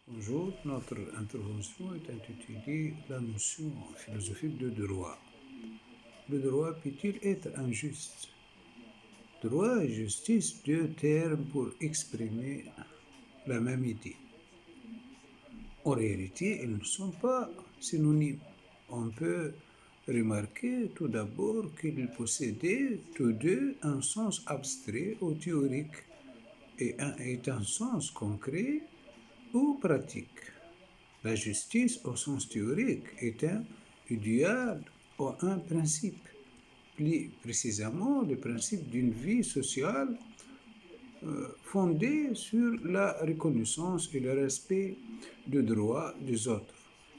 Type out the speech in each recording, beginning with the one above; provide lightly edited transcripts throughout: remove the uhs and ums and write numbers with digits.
Bonjour, notre intervention est intitulée La notion philosophique de droit. Le droit peut-il être injuste? Droit et justice, deux termes pour exprimer la même idée. En réalité, ils ne sont pas synonymes. On peut remarquer tout d'abord qu'ils possédaient tous deux un sens abstrait ou théorique et un sens concret ou pratique. La justice au sens théorique est un idéal ou un principe, plus précisément le principe d'une vie sociale fondée sur la reconnaissance et le respect des droits des autres,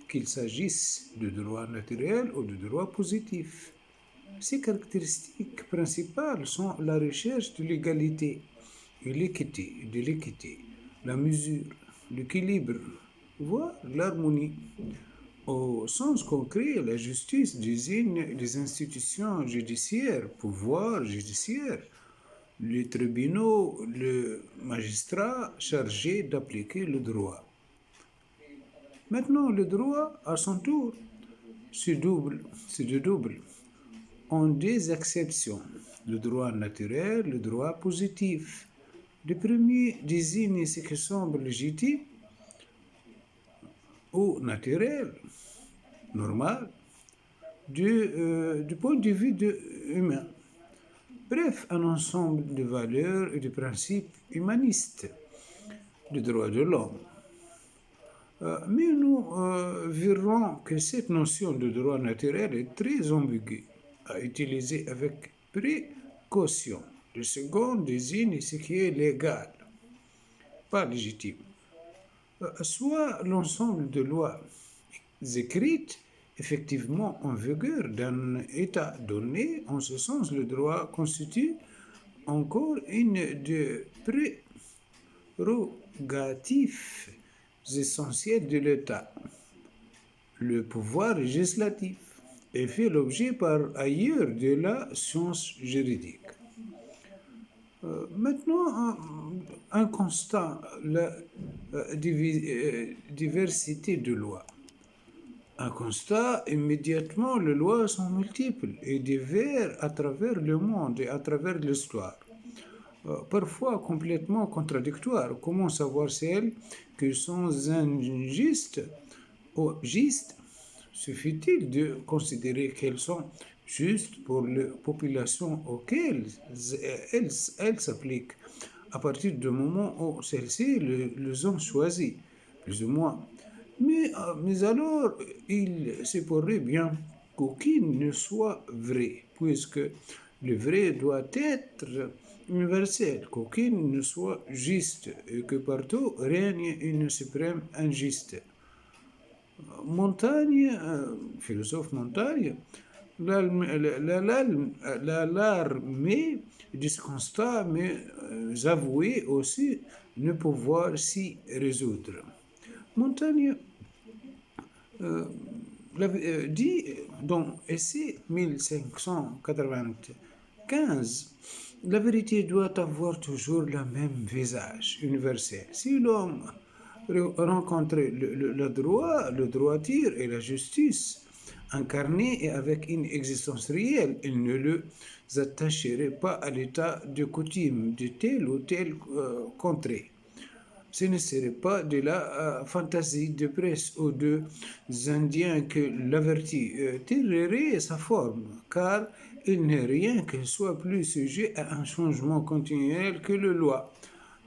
qu'il s'agisse de droits naturels ou de droits positifs. Ces caractéristiques principales sont la recherche de l'égalité et de l'équité, la mesure, l'équilibre, voire l'harmonie. Au sens concret, la justice désigne les institutions judiciaires, pouvoirs judiciaires, les tribunaux, le magistrat chargé d'appliquer le droit. Maintenant, le droit, à son tour, c'est de double, ont des exceptions. Le droit naturel, le droit positif. Le premier désigne ce qui semble légitime ou naturel, normal, du point de vue humain. Bref, un ensemble de valeurs et de principes humanistes, des droits de l'homme. Mais nous verrons que cette notion de droit naturel est très ambiguë, à utiliser avec précaution. Le second désigne ce qui est légal, pas légitime. Soit l'ensemble de lois écrites effectivement en vigueur d'un État donné. En ce sens, le droit constitue encore une des prérogatives essentielles de l'État, le pouvoir législatif, et fait l'objet par ailleurs de la science juridique. Maintenant, un constat, la diversité de lois. Un constat, immédiatement, les lois sont multiples et divers à travers le monde et à travers l'histoire. Parfois complètement contradictoires. Comment savoir celles qui sont injustes ou justes? Suffit-il de considérer qu'elles sont justes pour les populations auxquelles elles s'appliquent à partir du moment où celles-ci les ont choisies, plus ou moins. Mais alors, il se pourrait bien qu'aucune ne soit vraie, puisque le vrai doit être universel, qu'aucune ne soit juste et que partout règne une suprême injustice. Montaigne, philosophe Montaigne, l'alarmé de ce constat, mais avouait aussi ne pouvoir s'y résoudre. Montaigne dit dans Essai 1595, la vérité doit avoir toujours le même visage universel. Si l'homme rencontrait le droit, le droiture et la justice incarnés et avec une existence réelle, il ne les attacherait pas à l'état de coutume de telle ou telle contrée. Ce ne serait pas de la fantaisie de presse ou des Indiens que l'averti tirerait sa forme, car il n'est rien qui soit plus sujet à un changement continuel que le loi.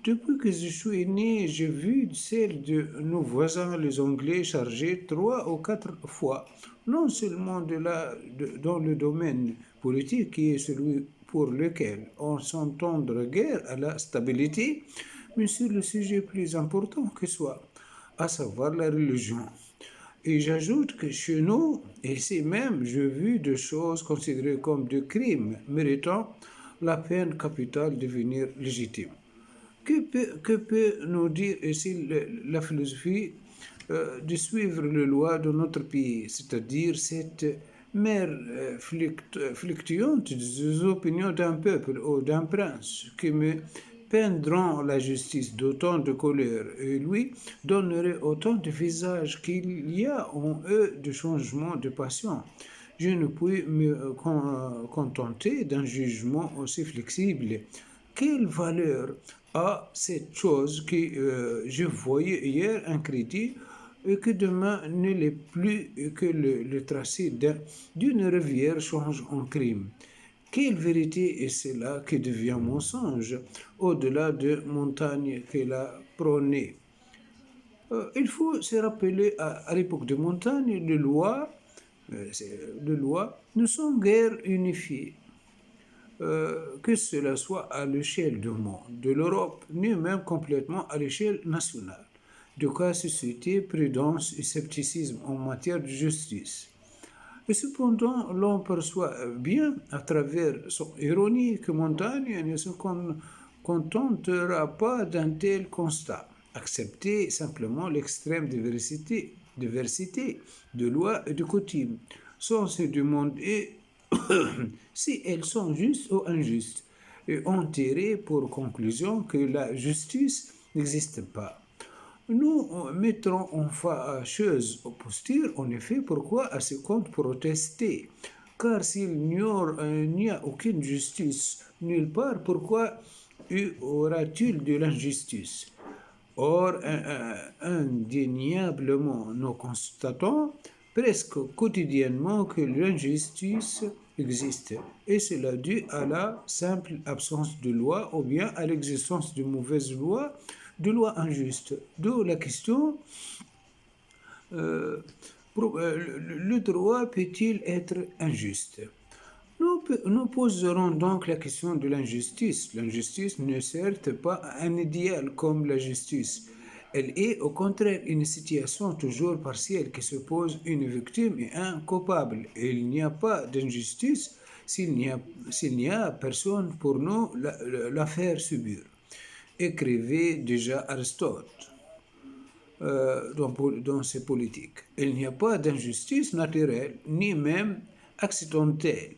Depuis que je suis né, j'ai vu celle de nos voisins les Anglais charger 3 ou 4 fois, non seulement dans le domaine politique qui est celui pour lequel on s'entend de guerre à la stabilité, mais sur le sujet plus important que soit, à savoir la religion. Et j'ajoute que chez nous, ici même, j'ai vu des choses considérées comme des crimes méritant la peine capitale devenir légitime. Que peut nous dire ici la philosophie de suivre les lois de notre pays, c'est-à-dire cette mère fluctuante des opinions d'un peuple ou d'un prince qui me peindront la justice d'autant de couleurs et lui donnerait autant de visages qu'il y a en eux de changements de passion. Je ne puis me contenter d'un jugement aussi flexible. Quelle valeur a cette chose que je voyais hier incrédit et que demain ne l'est plus et que le tracé d'une rivière change en crime? Quelle vérité est cela qui devient mensonge au-delà de montagnes qu'elle a prônées? Il faut se rappeler à l'époque de montagne, les lois ne sont guère unifiées, que cela soit à l'échelle du monde, de l'Europe, ni même complètement à l'échelle nationale. De quoi susciter prudence et scepticisme en matière de justice. Et cependant, l'on perçoit bien à travers son ironie que Montaigne ne se contentera pas d'un tel constat, accepter simplement l'extrême diversité de lois et de coutumes, sans se demander si elles sont justes ou injustes, et en tirer pour conclusion que la justice n'existe pas. Nous mettrons en fâcheuse posture, en effet, pourquoi à ce compte protester? Car n'y a aucune justice nulle part, pourquoi y aura-t-il de l'injustice? Or, indéniablement, nous constatons presque quotidiennement que l'injustice existe, et cela dû à la simple absence de loi ou bien à l'existence de mauvaises lois, de lois injustes. D'où la question, euh, le droit peut-il être injuste? Nous poserons donc la question de l'injustice. L'injustice n'est certes pas un idéal comme la justice. Elle est au contraire une situation toujours partielle qui suppose une victime et un coupable. Et il n'y a pas d'injustice s'il n'y a personne pour nous la faire subir. Écrivait déjà Aristote dans ses politiques. Il n'y a pas d'injustice naturelle, ni même accidentelle.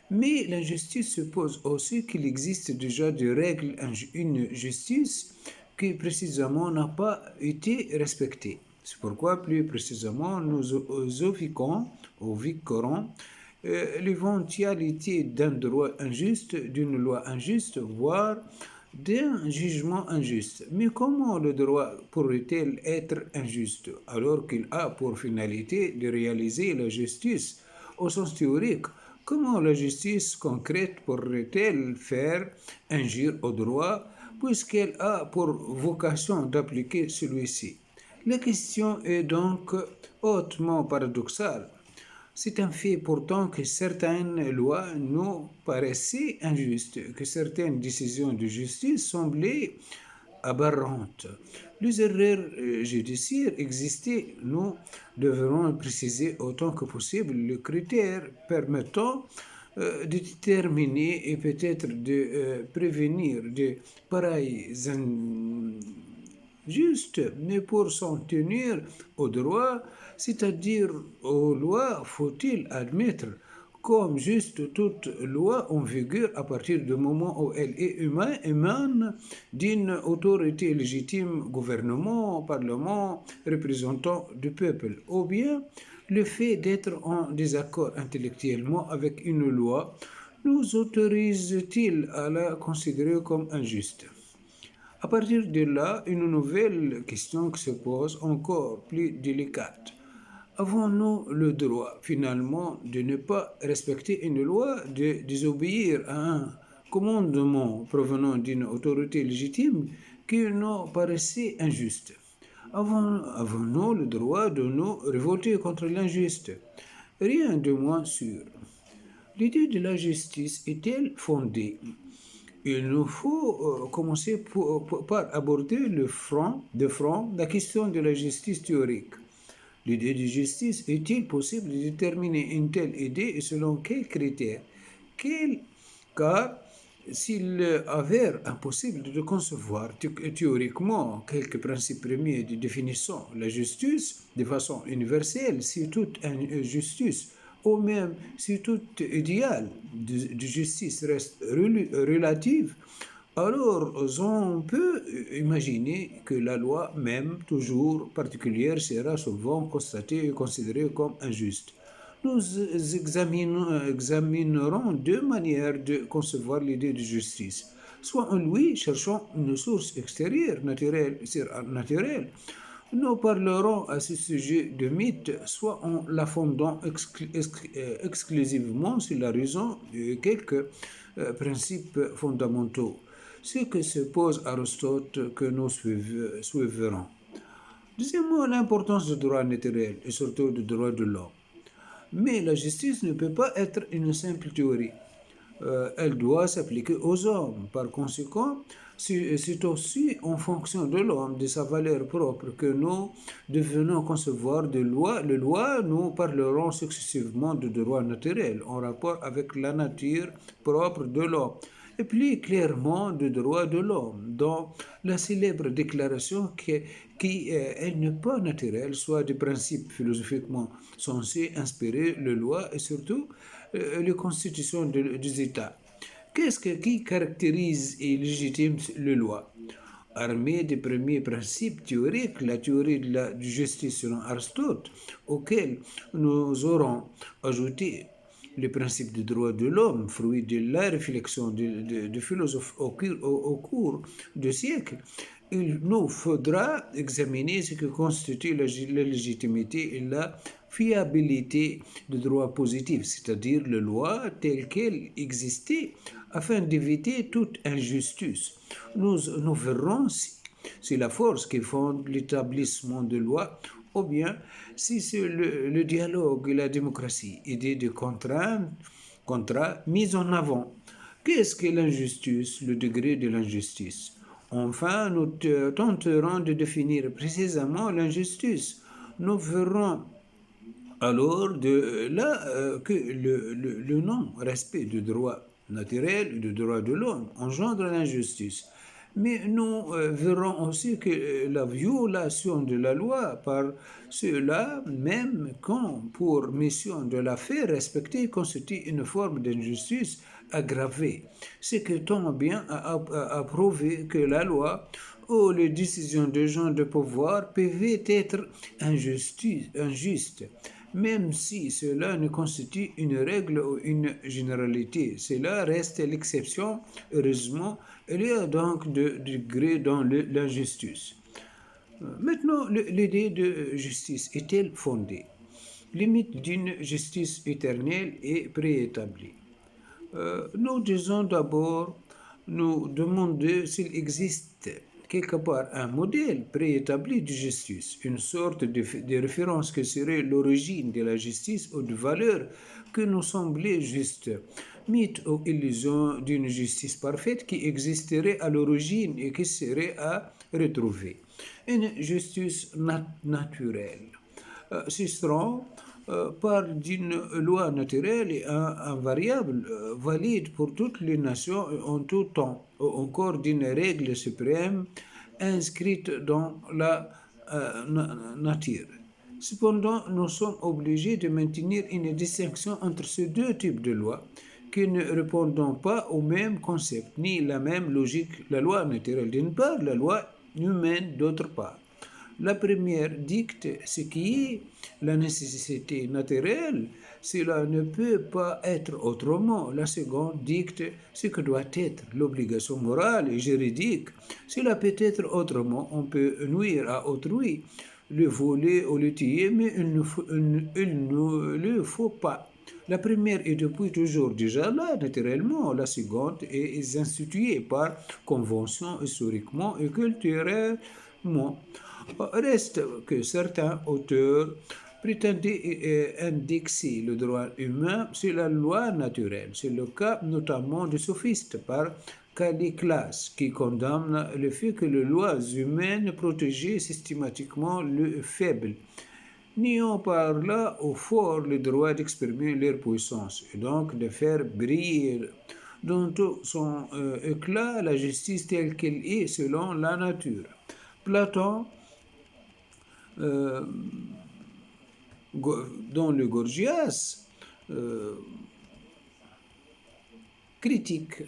Mais l'injustice suppose aussi qu'il existe déjà des règles, une justice qui précisément n'a pas été respectée. C'est pourquoi plus précisément nous oviquerons l'éventualité d'un droit injuste, d'une loi injuste, voire d'un jugement injuste. Mais comment le droit pourrait-il être injuste alors qu'il a pour finalité de réaliser la justice au sens théorique? Comment la justice concrète pourrait-elle faire injure au droit puisqu'elle a pour vocation d'appliquer celui-ci? La question est donc hautement paradoxale. C'est un fait pourtant que certaines lois nous paraissaient injustes, que certaines décisions de justice semblaient aberrantes. Les erreurs judiciaires existaient, nous devrons préciser autant que possible le critère permettant de déterminer et peut-être de prévenir de pareilles juste, mais pour s'en tenir au droit, c'est-à-dire aux lois, faut-il admettre comme juste toute loi en vigueur à partir du moment où elle est émane d'une autorité légitime, gouvernement, parlement, représentant du peuple, ou bien le fait d'être en désaccord intellectuellement avec une loi nous autorise-t-il à la considérer comme injuste? À partir de là, une nouvelle question se pose encore plus délicate. Avons-nous le droit finalement de ne pas respecter une loi, de désobéir à un commandement provenant d'une autorité légitime qui nous paraissait injuste? Avons-nous le droit de nous révolter contre l'injuste? Rien de moins sûr. L'idée de la justice est-elle fondée? Il nous faut commencer par aborder de front la question de la justice théorique. L'idée de justice est-il possible de déterminer une telle idée et selon quels critères? Car s'il avère impossible de concevoir théoriquement quelques principes premiers de définissant la justice de façon universelle, si toute injustice ou même si tout idéal de justice reste relative, Alors, on peut imaginer que la loi, même toujours particulière, sera souvent constatée et considérée comme injuste. Nous examinerons deux manières de concevoir l'idée de justice. Soit en lui, cherchant une source extérieure, naturelle. Nous parlerons à ce sujet de mythes, soit en la fondant exclusivement sur la raison de quelques principes fondamentaux. Ce que se pose Aristote que nous suivrons. Deuxièmement, l'importance du droit naturel et surtout du droit de l'homme. Mais la justice ne peut pas être une simple théorie. Elle doit s'appliquer aux hommes. Par conséquent, c'est aussi en fonction de l'homme, de sa valeur propre, que nous devenons concevoir de lois. Les lois, nous parlerons successivement de droit naturel en rapport avec la nature propre de l'homme et plus clairement du droit de l'homme, dans la célèbre déclaration elle n'est pas naturelle, soit des principes philosophiquement censés inspirer les lois et surtout les constitutions des États. Qui caractérise et légitime les lois? Armée des premiers principes théoriques, la théorie de la justice selon Aristote, auquel nous aurons ajouté les principes du droit de l'homme, fruit de la réflexion de philosophes au cours de siècles. Il nous faudra examiner ce que constitue la légitimité et la fiabilité du droit positif, c'est-à-dire les lois telles qu'elles existaient, afin d'éviter toute injustice. Nous verrons si la force qui fonde l'établissement de lois ou bien si c'est le dialogue et la démocratie, idée de contrat mise en avant. Qu'est-ce que l'injustice, le degré de l'injustice? Enfin, nous tenterons de définir précisément l'injustice. Nous verrons alors de là que le non-respect du droit naturel et du droit de l'homme engendre l'injustice. Mais nous verrons aussi que la violation de la loi par ceux-là, même quand pour mission de la faire respecter, constitue une forme d'injustice aggravée. Ce que tend bien à prouver que la loi ou les décisions des gens de pouvoir peuvent être injustes, même si cela ne constitue une règle ou une généralité. Cela reste l'exception. Heureusement, il y a donc de degrés dans l'injustice. Maintenant, l'idée de justice est-elle fondée? Le mythe d'une justice éternelle est préétabli. Nous disons d'abord, nous demander s'il existe quelque part un modèle préétabli de justice, une sorte de référence que serait l'origine de la justice ou de valeurs que nous semblait juste, mythe ou illusion d'une justice parfaite qui existerait à l'origine et qui serait à retrouver. Une justice naturelle. Sistrand parle d'une loi naturelle et invariable, valide pour toutes les nations en tout temps, ou encore d'une règle suprême inscrite dans la nature. Cependant, nous sommes obligés de maintenir une distinction entre ces deux types de lois qui ne répondent pas au même concept ni la même logique. La loi naturelle d'une part, la loi humaine d'autre part. La première dicte ce qui est la nécessité naturelle, cela ne peut pas être autrement. La seconde dicte ce que doit être l'obligation morale et juridique. Cela peut être autrement. On peut nuire à autrui, le voler ou le tuer, mais il ne le faut pas. La première est depuis toujours déjà là, naturellement. La seconde est instituée par convention historiquement et culturellement. Reste que certains auteurs prétendaient indexer le droit humain sur la loi naturelle. C'est le cas notamment des sophistes par Caliclas, qui condamne le fait que les lois humaines protégeaient systématiquement le faible, niant par là au fort le droit d'exprimer leur puissance et donc de faire briller dans tout son éclat la justice telle qu'elle est selon la nature. Platon euh, dans le Gorgias, critique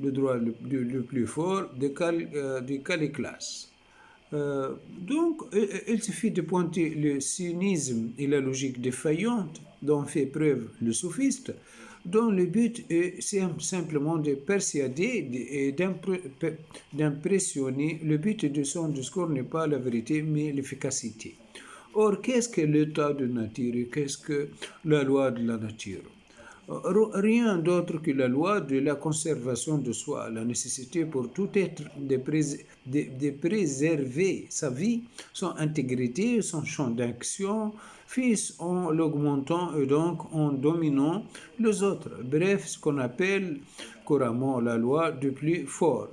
le droit le plus fort de Caliclas. Donc, il suffit de pointer le cynisme et la logique défaillante dont fait preuve le sophiste, dont le but est simplement de persuader et d'impressionner. Le but de son discours n'est pas la vérité, mais l'efficacité. Or, qu'est-ce que l'état de nature et qu'est-ce que la loi de la nature? Rien d'autre que la loi de la conservation de soi, la nécessité pour tout être de préserver sa vie, son intégrité, son champ d'action, fût-ce en l'augmentant et donc en dominant les autres. Bref, ce qu'on appelle couramment la loi du plus fort.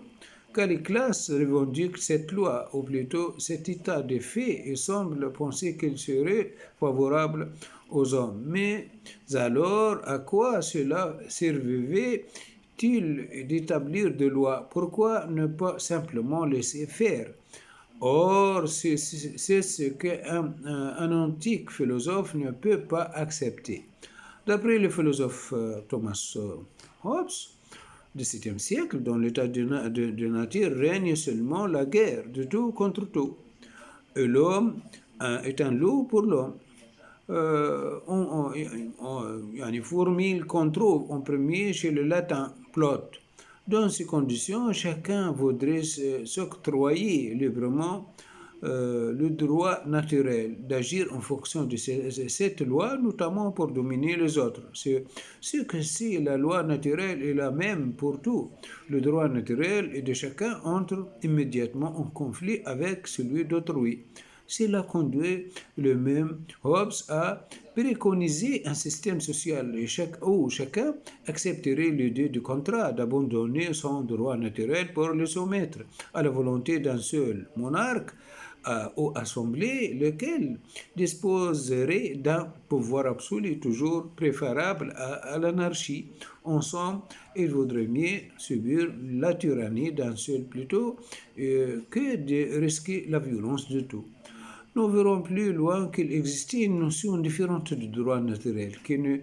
Caliclas revendique cette loi, ou plutôt cet état de fait, et semble penser qu'il serait favorable aux hommes. Mais alors, à quoi cela servirait-il d'établir des lois? Pourquoi ne pas simplement laisser faire? Or, c'est ce qu'un antique philosophe ne peut pas accepter. D'après le philosophe Thomas Hobbes, du XVIIe siècle, dans l'état de nature règne seulement la guerre de tout contre tout. Et l'homme est un loup pour l'homme. يعني formule qu'on trouve en premier chez le latin plot. Dans ces conditions, chacun voudrait s'octroyer librement le droit naturel d'agir en fonction de cette loi, notamment pour dominer les autres. C'est que si la loi naturelle est la même pour tout, le droit naturel de chacun entre immédiatement en conflit avec celui d'autrui. Cela conduit le même Hobbes à préconiser un système social où chacun accepterait l'idée du contrat d'abandonner son droit naturel pour le soumettre à la volonté d'un seul monarque ou assemblée, lequel disposerait d'un pouvoir absolu toujours préférable à l'anarchie. En somme, il vaudrait mieux subir la tyrannie d'un seul plutôt que de risquer la violence de tout. Nous verrons plus loin qu'il existait une notion différente du droit naturel qui ne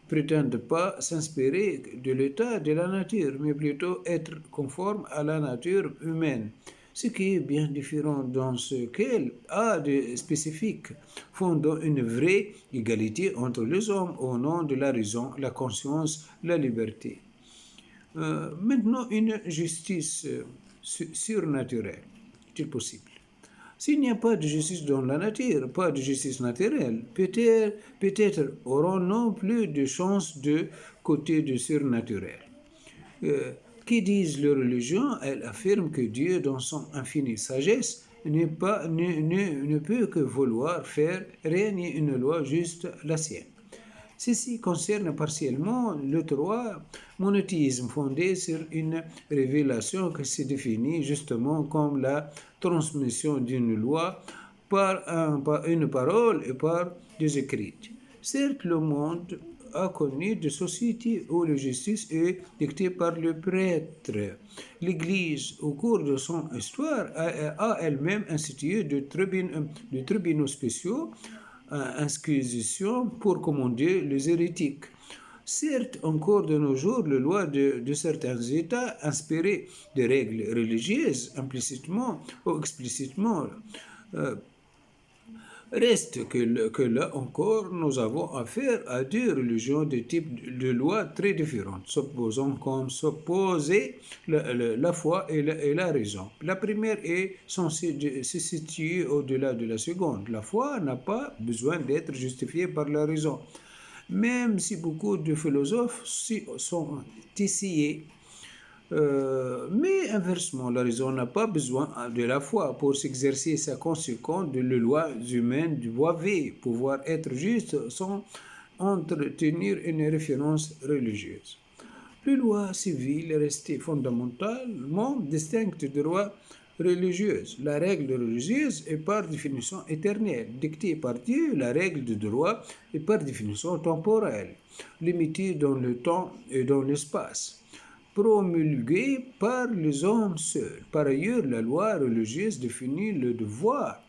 prétendent pas s'inspirer de l'état de la nature, mais plutôt être conforme à la nature humaine, ce qui est bien différent dans ce qu'elle a de spécifique, fondant une vraie égalité entre les hommes au nom de la raison, la conscience, la liberté. Maintenant, une justice surnaturelle, est-il possible? S'il n'y a pas de justice dans la nature, pas de justice naturelle, peut-être aurons-nous plus de chances de côté du surnaturel. Qui disent les religions, elles affirment que Dieu, dans son infinie sagesse, ne peut que vouloir faire régner une loi juste la sienne. Ceci concerne partiellement le trois monothéisme fondé sur une révélation qui se définit justement comme la transmission d'une loi par une parole et par des écrits. Certes, le monde a connu des sociétés où la justice est dictée par le prêtre. L'Église, au cours de son histoire, a elle-même institué de tribunaux spéciaux, inquisition pour commander les hérétiques. Certes, encore de nos jours, les lois de certains États, inspirées de règles religieuses, implicitement ou explicitement, reste que là encore, nous avons affaire à deux religions de type de lois très différentes, s'opposer la foi et la raison. La première est censée se situer au-delà de la seconde. La foi n'a pas besoin d'être justifiée par la raison, même si beaucoup de philosophes sont essayés. Mais inversement, la raison n'a pas besoin de la foi pour s'exercer sa conséquence de les lois humaines doivent pouvoir être justes sans entretenir une référence religieuse. Les lois civiles restaient fondamentalement distinctes des lois religieuses. La règle religieuse est par définition éternelle. Dictée par Dieu, la règle de droit est par définition temporelle, limitée dans le temps et dans l'espace, promulguée par les hommes seuls. Par ailleurs, la loi religieuse définit le devoir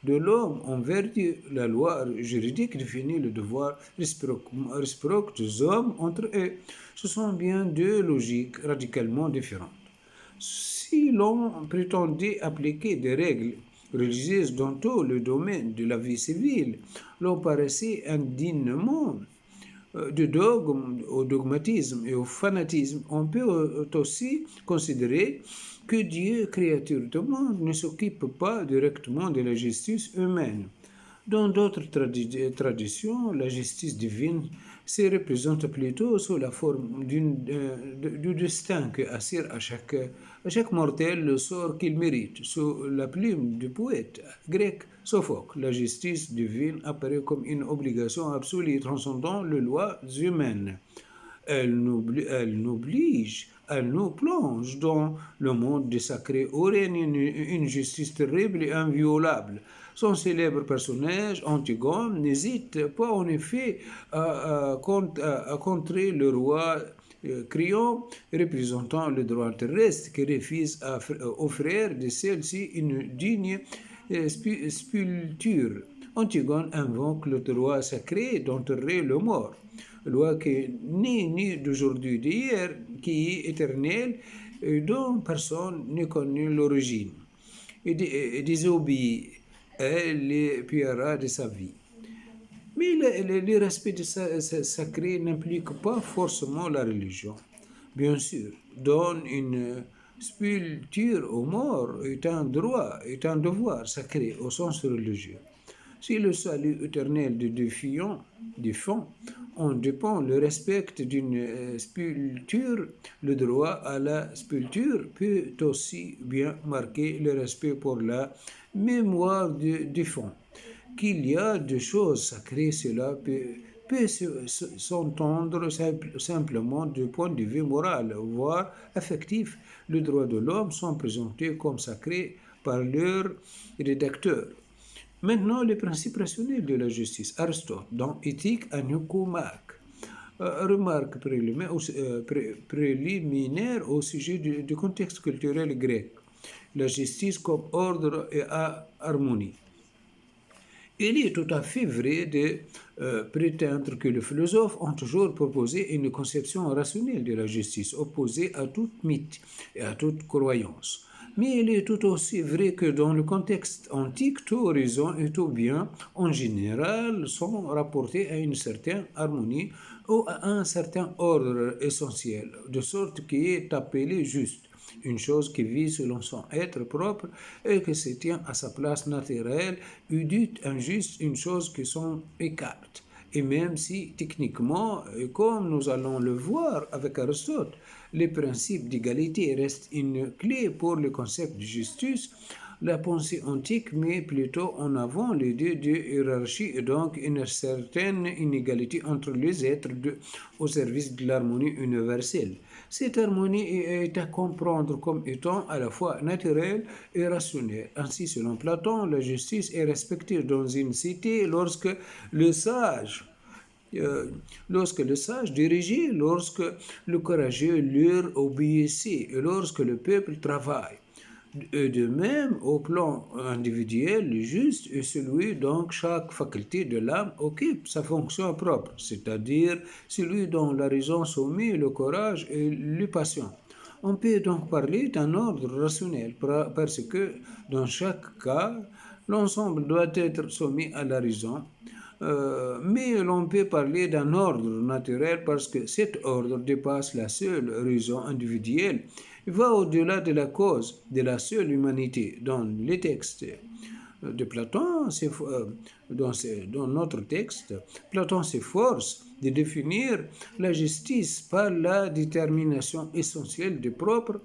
de l'homme en vertu la loi juridique définit le devoir réciproque des hommes entre eux. Ce sont bien deux logiques radicalement différentes. Si l'on prétendait appliquer des règles religieuses dans tout le domaine de la vie civile, l'on paraissait indignement de dogme au dogmatisme et au fanatisme. On peut aussi considérer que Dieu, créateur du monde, ne s'occupe pas directement de la justice humaine. Dans d'autres traditions, la justice divine se représente plutôt sous la forme du destin que assure à chaque mortel le sort qu'il mérite. Sous la plume du poète grec Sophocle, la justice divine apparaît comme une obligation absolue transcendant les lois humaines. Elle nous oblige, elle nous plonge dans le monde des sacrés où règne une justice terrible et inviolable. Son célèbre personnage, Antigone, n'hésite pas en effet à contrer le roi Créon, représentant le droit terrestre, qui refuse à offrir de celle-ci une digne sculpture. Antigone invoque le droit sacré d'enterrer le mort, loi qui n'est ni d'aujourd'hui d'hier, qui est éternelle et dont personne ne connaît l'origine, et désobéit, elle les pillera de sa vie. Mais le respect de sacré n'implique pas forcément la religion. Bien sûr, donner une sculpture aux morts est un droit, est un devoir sacré au sens religieux. Si le salut éternel de défunt en dépend, le respect d'une sculpture, le droit à la sculpture peut aussi bien marquer le respect pour la mémoire du défunt. Qu'il y a des choses sacrées, cela peut s'entendre simplement du point de vue moral, voire affectif. Les droits de l'homme sont présentés comme sacrés par leur rédacteur. Maintenant, les principes rationnels de la justice. Aristote, dans Éthique à Nicomaque, remarque préliminaire au sujet du contexte culturel grec. La justice comme ordre et harmonie. Il est tout à fait vrai de prétendre que les philosophes ont toujours proposé une conception rationnelle de la justice, opposée à toute mythe et à toute croyance. Mais il est tout aussi vrai que dans le contexte antique, tout raison et tout bien, en général, sont rapportés à une certaine harmonie ou à un certain ordre essentiel, de sorte qui est appelé juste. Une chose qui vit selon son être propre et qui se tient à sa place naturelle, ou dite injuste, une chose qui s'en écarte. Et même si techniquement, et comme nous allons le voir avec Aristote, les principes d'égalité restent une clé pour le concept de justice, la pensée antique met plutôt en avant l'idée de hiérarchie et donc une certaine inégalité entre les êtres au service de l'harmonie universelle. Cette harmonie est à comprendre comme étant à la fois naturelle et rationnelle. Ainsi, selon Platon, la justice est respectée dans une cité le sage lorsque le sage dirigeait, lorsque le courageux leur obéissait et lorsque le peuple travaille. De même, au plan individuel, le juste est celui dont chaque faculté de l'âme occupe sa fonction propre, c'est-à-dire celui dont la raison soumet le courage et les passions. On peut donc parler d'un ordre rationnel parce que dans chaque cas, l'ensemble doit être soumis à la raison. Mais l'on peut parler d'un ordre naturel parce que cet ordre dépasse la seule raison individuelle, va au-delà de la cause de la seule humanité. Dans les textes de Platon, dans notre texte, Platon s'efforce de définir la justice par la détermination essentielle du propre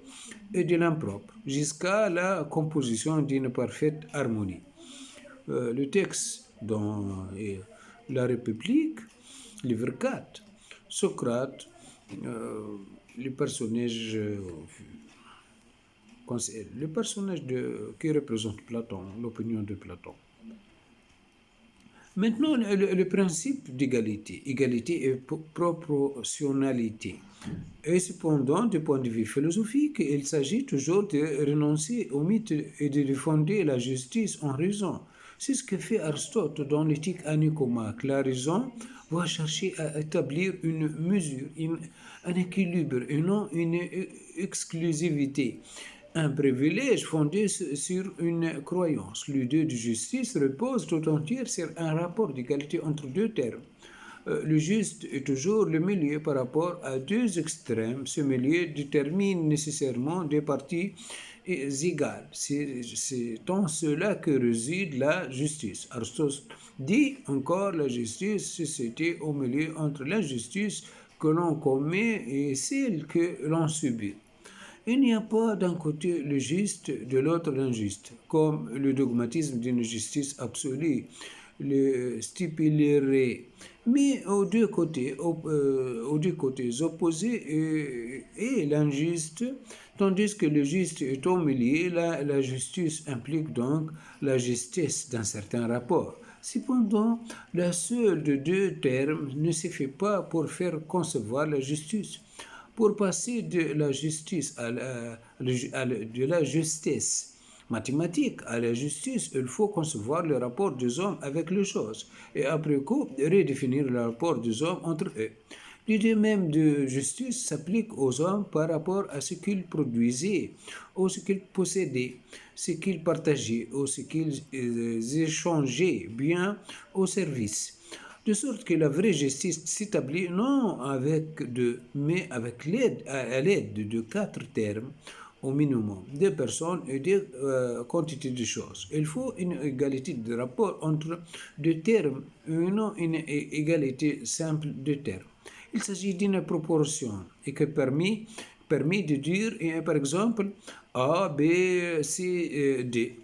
et de l'impropre, jusqu'à la composition d'une parfaite harmonie. Le texte dans La République, livre 4, Socrate, le personnage, qui représente Platon, l'opinion de Platon. Maintenant, le principe d'égalité, égalité et proportionnalité. Et cependant, du point de vue philosophique, il s'agit toujours de renoncer au mythe et de fonder la justice en raison. C'est ce que fait Aristote dans l'éthique à Nicomaque. La raison va chercher à établir une mesure, un équilibre et non une exclusivité. Un privilège fondé sur une croyance. L'idée de justice repose tout entière sur un rapport d'égalité entre deux termes. Le juste est toujours le milieu par rapport à deux extrêmes. Ce milieu détermine nécessairement des parties égales. C'est en cela que réside la justice. Aristote dit encore la justice, c'est c'était au milieu entre l'injustice que l'on commet et celle que l'on subit. Il n'y a pas d'un côté le juste, de l'autre l'injuste, comme le dogmatisme d'une justice absolue le stipulerait. Mais aux deux côtés opposés est l'injuste, tandis que le juste est au milieu, la justice implique donc la justesse d'un certain rapport. Cependant, la seule de deux termes ne suffit pas pour faire concevoir la justice. Pour passer de la justice de la justesse mathématique à la justice, il faut concevoir le rapport des hommes avec les choses et après coup redéfinir le rapport des hommes entre eux. L'idée même de justice s'applique aux hommes par rapport à ce qu'ils produisaient, ou ce qu'ils possédaient, ce qu'ils partageaient, ou ce qu'ils échangeaient, bien au service. De sorte que la vraie justice s'établit non avec deux, mais avec à l'aide de quatre termes au minimum, des personnes et des quantités de choses. Il faut une égalité de rapport entre deux termes et non une égalité simple de termes. Il s'agit d'une proportion et que permet de dire, par exemple, A, B, C, D.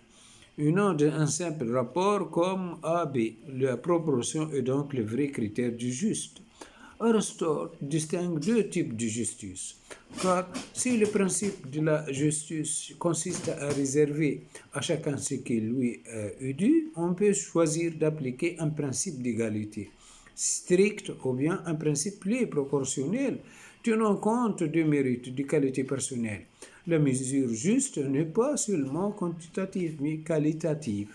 Et non d'un simple rapport comme AB. La proportion est donc le vrai critère du juste. Aristote distingue deux types de justice, car si le principe de la justice consiste à réserver à chacun ce qui lui est dû, on peut choisir d'appliquer un principe d'égalité strict ou bien un principe plus proportionnel tenant compte des mérites, des qualités personnelles. La mesure juste n'est pas seulement quantitative mais qualitative.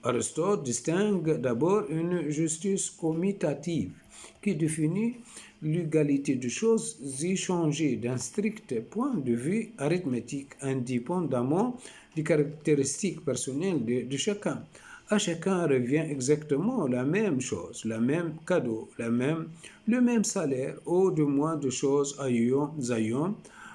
Aristote distingue d'abord une justice commutative qui définit l'égalité de choses échangées d'un strict point de vue arithmétique indépendamment des caractéristiques personnelles de chacun. À chacun revient exactement la même chose, le même cadeau, le même salaire, ou de moins de choses ayant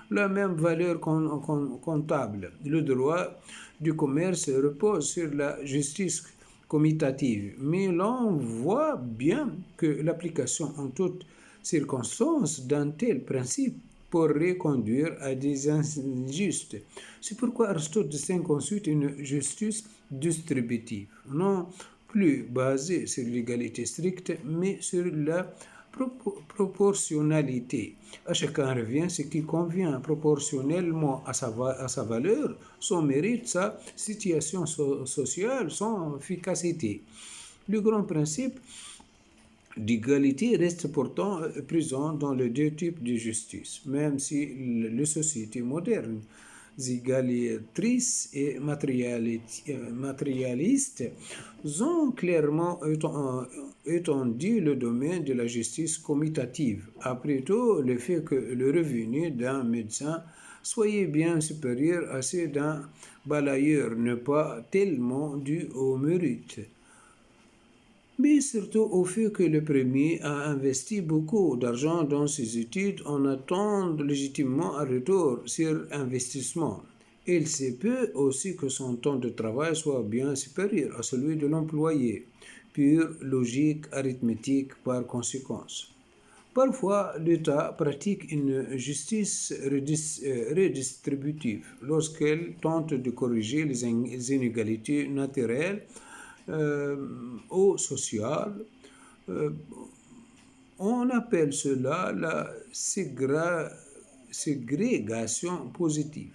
la même valeur comptable. Le droit du commerce repose sur la justice commutative, mais l'on voit bien que l'application en toutes circonstances d'un tel principe pourrait conduire à des injustes. C'est pourquoi Aristote distingue ensuite une justice distributive, non plus basée sur l'égalité stricte, mais sur la proportionnalité. À chacun revient ce qui convient proportionnellement à sa valeur, son mérite, sa situation sociale, son efficacité. Le grand principe d'égalité reste pourtant présent dans les deux types de justice, même si les sociétés modernes égalisatrices et matérialistes ont clairement étendu le domaine de la justice commutative. Après tout, le fait que le revenu d'un médecin soit bien supérieur à celui d'un balayeur n'est pas tellement dû au mérite, mais surtout au fait que le premier a investi beaucoup d'argent dans ses études en attend légitimement un retour sur investissement. Il se peut aussi que son temps de travail soit bien supérieur à celui de l'employé, pure logique arithmétique par conséquence. Parfois, l'État pratique une justice redistributive lorsqu'elle tente de corriger les inégalités naturelles ou sociales. Euh, on appelle cela la ségrégation positive.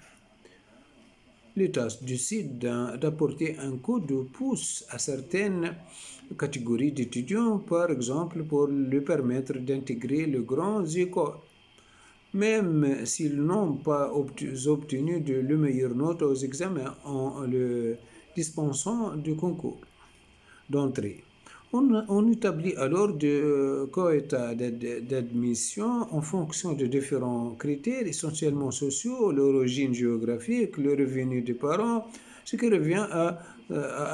L'État décide d'apporter un coup de pouce à certaines catégories d'étudiants, par exemple pour leur permettre d'intégrer les grandes écoles, même s'ils n'ont pas obtenu de meilleures notes aux examens en le dispensant du concours. d'entrée. On établit alors des quotas d'admission en fonction de différents critères, essentiellement sociaux, l'origine géographique, le revenu des parents, ce qui revient à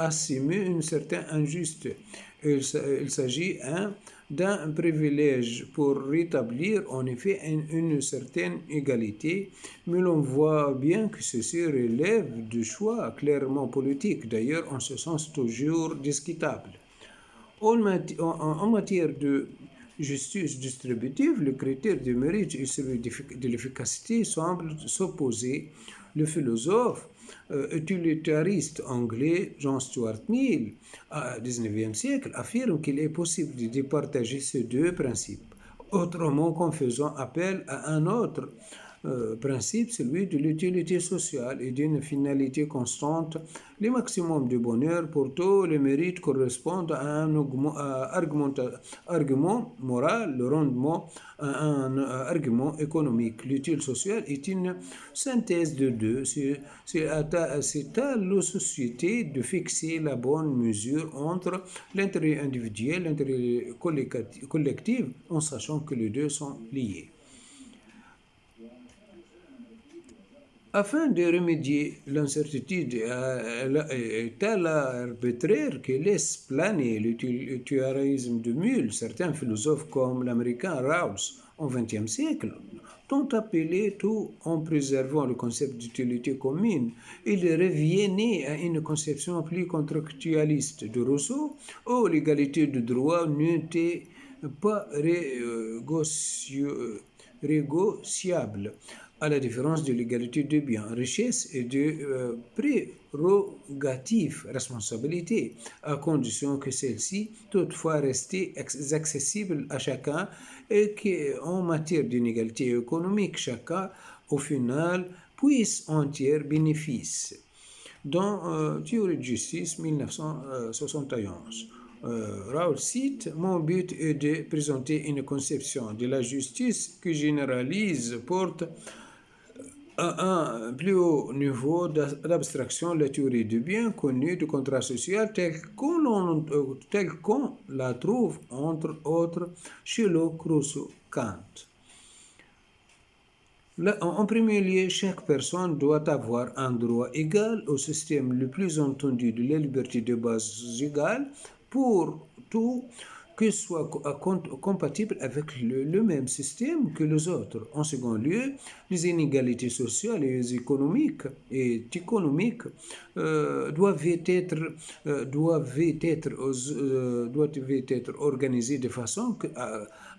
assumer une certaine injuste. Il s'agit d'un privilège pour rétablir en effet une certaine égalité, mais l'on voit bien que ceci relève de choix clairement politiques, d'ailleurs en ce sens toujours discutable. En matière de justice distributive, le critère du mérite et celui de l'efficacité semblent s'opposer. Le philosophe utilitariste anglais John Stuart Mill, au XIXe siècle, affirme qu'il est possible de départager ces deux principes, autrement qu'en faisant appel à un autre principe, celui de l'utilité sociale et d'une finalité constante. Le maximum de bonheur pour tous les mérites correspondent à un argument moral, le rendement à un argument économique. L'utile social est une synthèse de deux. C'est à la société de fixer la bonne mesure entre l'intérêt individuel et l'intérêt collectif, en sachant que les deux sont liés. Afin de remédier l'incertitude est à l'arbitraire que laisse planer l'utilitarisme de Mill, certains philosophes comme l'américain Rawls au XXe siècle ont appelé tout en préservant le concept d'utilité commune. Il reviennent à une conception plus contractualiste de Rousseau où l'égalité de droit n'était pas négociable, à la différence de l'égalité de biens, richesses et de prérogatives, responsabilités, à condition que celles-ci toutefois restent accessibles à chacun et qu'en matière d'inégalité économique, chacun, au final, puisse en tirer bénéfice. Dans Théorie de justice 1971. Raoul cite: Mon but est de présenter une conception de la justice qui généralise, porte à un plus haut niveau d'abstraction la théorie du bien connue du contrat social telle qu'on la trouve entre autres chez Locke, Rousseau, Kant. En premier lieu, chaque personne doit avoir un droit égal au système le plus entendu de la liberté de base égale pour tout que soit compatible avec le même système que les autres. En second lieu, les inégalités sociales et économiques, doivent être organisées de façon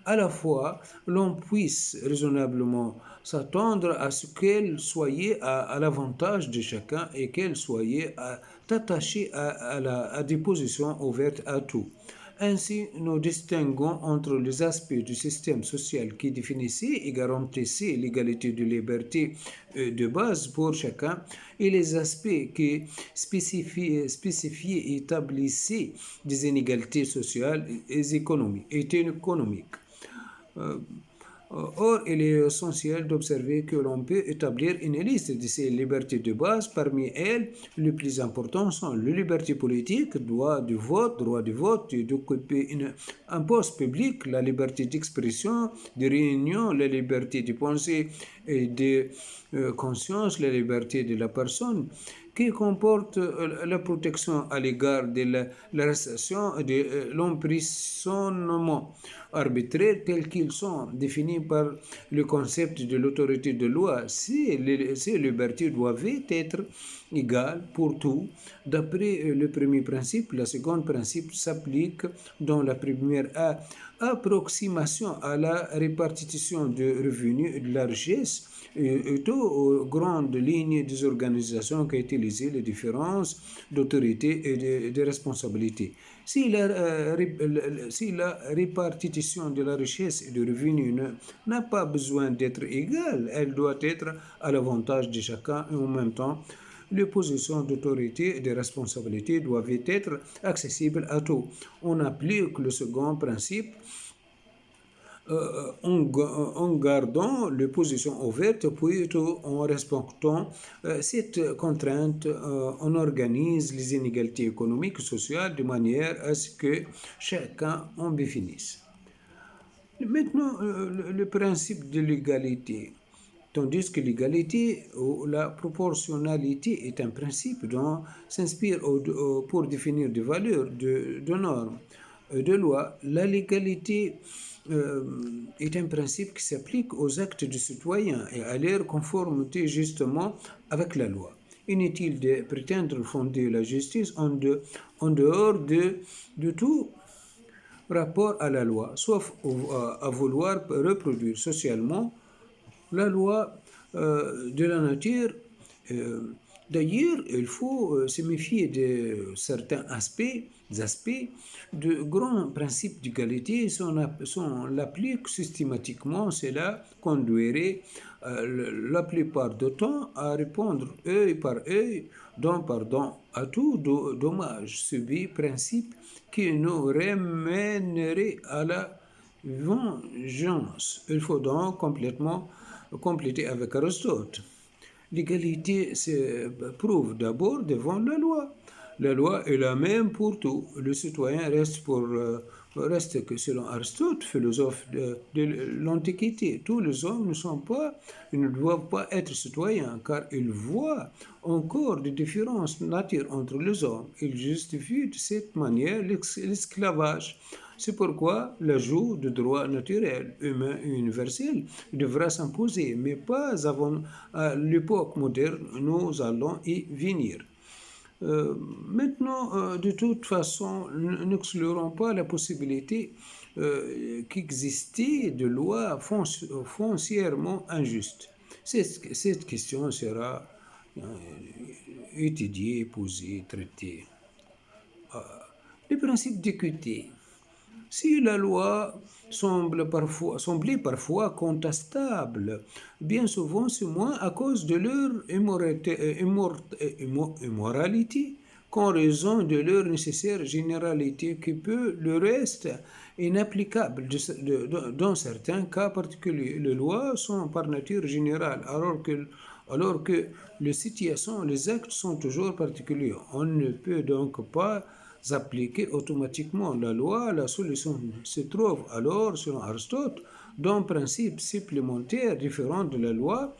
à la fois l'on puisse raisonnablement s'attendre à ce qu'elles soient à l'avantage de chacun et qu'elles soient attachées à des positions ouvertes à tous. Ainsi, nous distinguons entre les aspects du système social qui définissaient et garantissaient l'égalité de liberté de base pour chacun et les aspects qui spécifiaient et établissaient des inégalités sociales et économiques. Or, il est essentiel d'observer que l'on peut établir une liste de ces libertés de base. Parmi elles, les plus importantes sont la liberté politique, droit de vote et d'occuper un poste public, la liberté d'expression, de réunion, la liberté de pensée et de conscience, la liberté de la personne, qui comporte la protection à l'égard de l'arrestation et de l'emprisonnement arbitraire tels qu'ils sont définis par le concept de l'autorité de loi. Ces libertés doivent être égales pour tous. D'après le premier principe, le second principe s'applique dans la première approximation à la répartition de revenus et de la richesse et aux grandes lignes des organisations qui utilisent les différences d'autorité et de responsabilité. Si la répartition de la richesse et du revenu n'a pas besoin d'être égale, elle doit être à l'avantage de chacun et en même temps, les positions d'autorité et de responsabilité doivent être accessibles à tous. On applique le second principe en gardant les positions ouvertes, puis en respectant cette contrainte, on organise les inégalités économiques et sociales de manière à ce que chacun en bénéficie. Maintenant, le principe de l'égalité. Tandis que l'égalité ou la proportionnalité est un principe dont s'inspire pour définir des valeurs, de normes, de lois, la légalité euh, est un principe qui s'applique aux actes du citoyen et à leur conformité justement avec la loi. Inutile de prétendre fonder la justice en dehors de tout rapport à la loi, sauf à vouloir reproduire socialement la loi de la nature. euh, D'ailleurs, il faut se méfier de certains aspects de grands principes d'égalité. Si on l'applique systématiquement, cela conduirait la plupart du temps à répondre œil par œil, dent par dent, à tout dommage subi, principe qui nous ramènerait à la vengeance. Il faut donc complètement compléter avec Aristote. L'égalité se prouve d'abord devant la loi. La loi est la même pour tout. Le citoyen reste que selon Aristote, philosophe de l'Antiquité. Tous les hommes ils ne doivent pas être citoyens, car ils voient encore des différences nature entre les hommes. Ils justifient de cette manière l'esclavage. C'est pourquoi l'ajout de droits naturels, humains et universels devra s'imposer, mais pas avant l'époque moderne. Nous allons y venir. Euh, Maintenant, de toute façon, n'exclurons pas la possibilité qu'existait de lois foncièrement injustes. Cette question sera euh, étudiée, posée, traitée. Les principes d'équité. Si la loi semblait parfois contestable, bien souvent c'est moins à cause de leur immoralité qu'en raison de leur nécessaire généralité qui peut le reste inapplicable dans certains cas particuliers. Les lois sont par nature générales, alors que les situations, les actes sont toujours particuliers. On ne peut donc pas appliquer automatiquement la loi. La solution se trouve alors, selon Aristote, dans un principe supplémentaire différent de la loi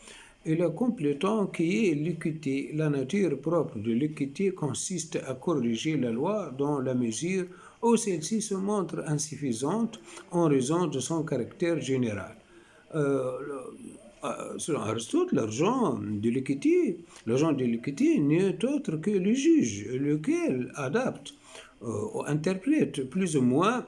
et la complétant qui est l'équité. La nature propre de l'équité consiste à corriger la loi dans la mesure où celle-ci se montre insuffisante en raison de son caractère général. Euh, Selon Aristote, l'argent de l'équité n'est autre que le juge, lequel adapte ou interprète plus ou moins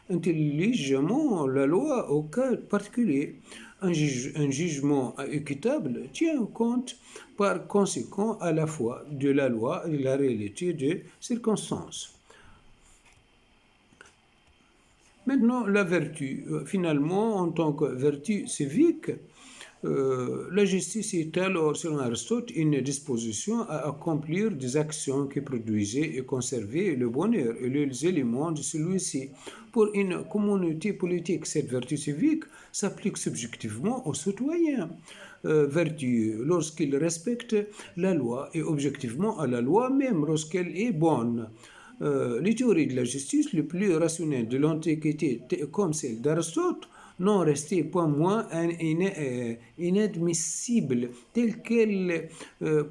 intelligemment la loi au cas particulier. Un jugement équitable tient compte par conséquent à la fois de la loi et de la réalité des circonstances. Maintenant, la vertu. Finalement, en tant que vertu civique, la justice est alors, selon Aristote, une disposition à accomplir des actions qui produisaient et conservaient le bonheur et les éléments de celui-ci. Pour une communauté politique, cette vertu civique s'applique subjectivement aux citoyens. Vertu lorsqu'ils respectent la loi et objectivement à la loi même lorsqu'elle est bonne. Les théories de la justice les plus rationnelles de l'Antiquité, comme celle d'Aristote, n'ont resté pas moins inadmissibles telles qu'elles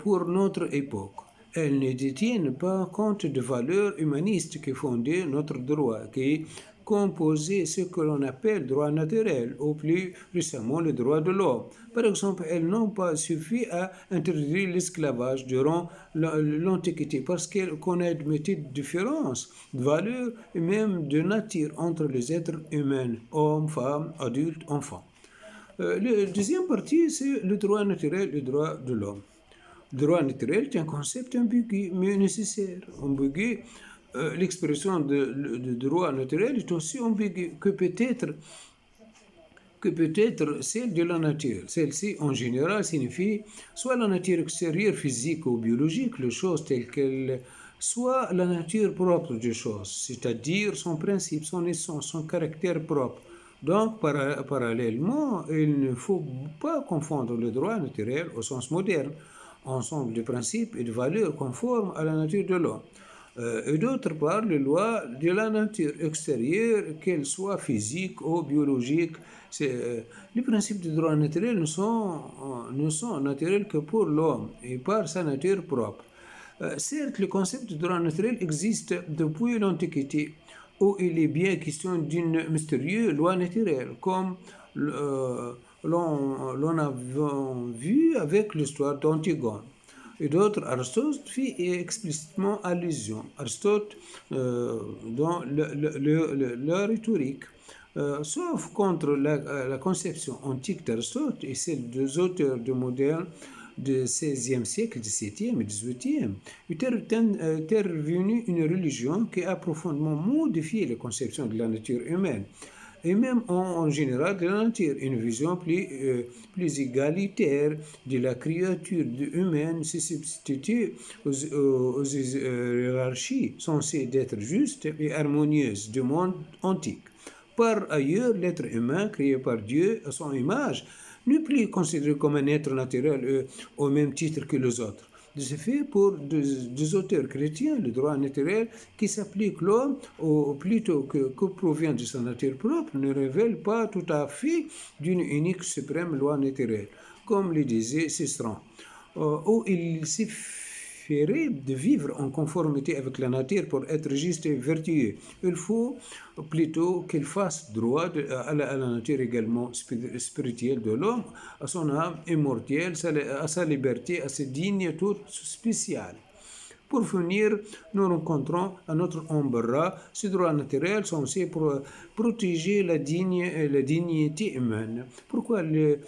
pour notre époque. Elles ne détiennent pas compte de valeurs humanistes qui fondaient notre droit, qui composaient ce que l'on appelle droit naturel, ou plus récemment le droit de l'homme. Par exemple, elles n'ont pas suffi à interdire l'esclavage durant l'Antiquité parce qu'on admettait de différences de valeurs et même de nature entre les êtres humains, hommes, femmes, adultes, enfants. La deuxième partie, c'est le droit naturel et le droit de l'homme. Le droit naturel est un concept ambigu, mais nécessaire. Ambigu, l'expression de droit naturel est aussi ambiguë que peut être celle de la nature. Celle-ci, en général, signifie soit la nature extérieure, physique ou biologique, les choses telles qu'elles soit la nature propre des choses, c'est-à-dire son principe, son essence, son caractère propre. Donc, parallèlement, il ne faut pas confondre le droit naturel au sens moderne, ensemble de principes et de valeurs conformes à la nature de l'homme. Et d'autre part, les lois de la nature extérieure, qu'elles soient physiques ou biologiques, les principes du droit naturel ne sont naturels que pour l'homme et par sa nature propre. Certes, le concept de droit naturel existe depuis l'Antiquité, où il est bien question d'une mystérieuse loi naturelle, comme l'on a vu avec l'histoire d'Antigone. Et d'autres, Aristote fit explicitement allusion. Aristote, dans la rhétorique, sauf contre la conception antique d'Aristote et celle des auteurs de modernes du XVIe siècle, XVIIe et XVIIIe, est intervenue une religion qui a profondément modifié les conceptions de la nature humaine et même en général de la nature, une vision plus égalitaire de la créature humaine se substitue aux hiérarchies censées être justes et harmonieuses du monde antique. Par ailleurs, l'être humain créé par Dieu à son image n'est plus considéré comme un être naturel au même titre que les autres. De ce fait, pour des auteurs chrétiens, le droit naturel qui s'applique l'homme, ou plutôt que provient de sa nature propre, ne révèle pas tout à fait d'une unique suprême loi naturelle, comme le disait Cicéron, où il suffirait de vivre en conformité avec la nature pour être juste et vertueux. Il faut plutôt qu'il fasse droit à la nature également spirituelle de l'homme, à son âme immortelle, à sa liberté, à ses dignes toutes spéciales. Pour finir, nous rencontrons à notre embarras ce droit naturel censé protéger la dignité humaine. Pourquoi le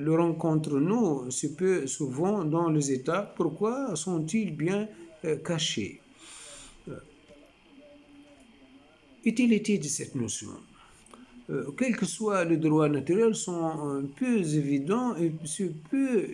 rencontrons-nous si peu souvent dans les États? Pourquoi sont-ils bien cachés? Utilité de cette notion. Quel que soit le droit naturel, sont peu évidents et peu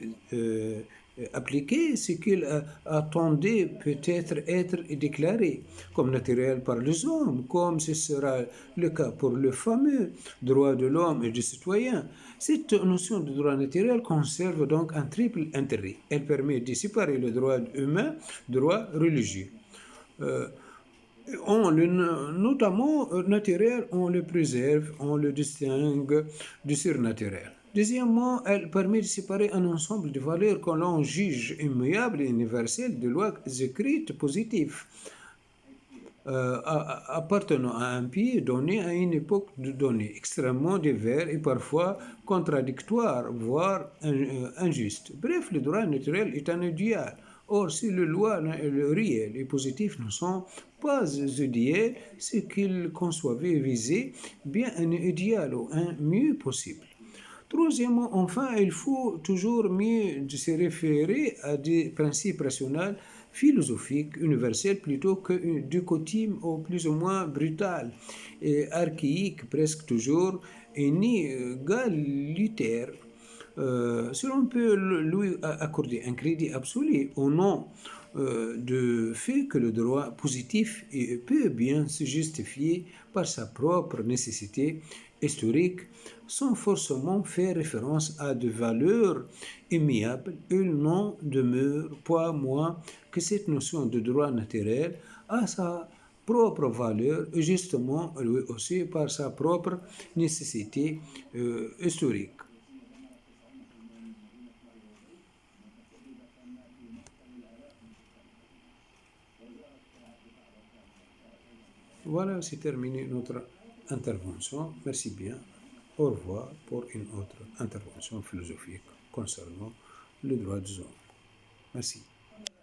appliqués, ce qu'il attendait peut-être être déclaré comme naturel par les hommes, comme ce sera le cas pour le fameux droit de l'homme et du citoyen. Cette notion de droit naturel conserve donc un triple intérêt. Elle permet de séparer le droit humain du droit religieux. Notamment naturel, on le préserve, on le distingue du surnaturel. Deuxièmement, elle permet de séparer un ensemble de valeurs que l'on juge immuables et universelles de lois écrites positives, appartenant à un pays donné à une époque donnée, extrêmement divers et parfois contradictoires, voire injustes. Bref, le droit naturel est un idéal. Or, si les lois réelles et positives ne sont pas idéales, ce qu'ils conçoivent et visaient bien un idéal ou un mieux possible. Troisièmement, enfin, il faut toujours mieux se référer à des principes rationnels philosophiques universels plutôt que du coutume ou plus ou moins brutal et archaïque presque toujours et ni égalitaire. Si l'on peut lui accorder un crédit absolu au nom du fait que le droit positif peut bien se justifier par sa propre nécessité historique sans forcément faire référence à des valeurs immuables, il n'en demeure pas moins que cette notion de droit naturel a sa propre valeur, justement lui aussi par sa propre nécessité historique. Voilà, c'est terminé notre intervention. Merci bien. Au revoir pour une autre intervention philosophique concernant le droit des hommes. Merci.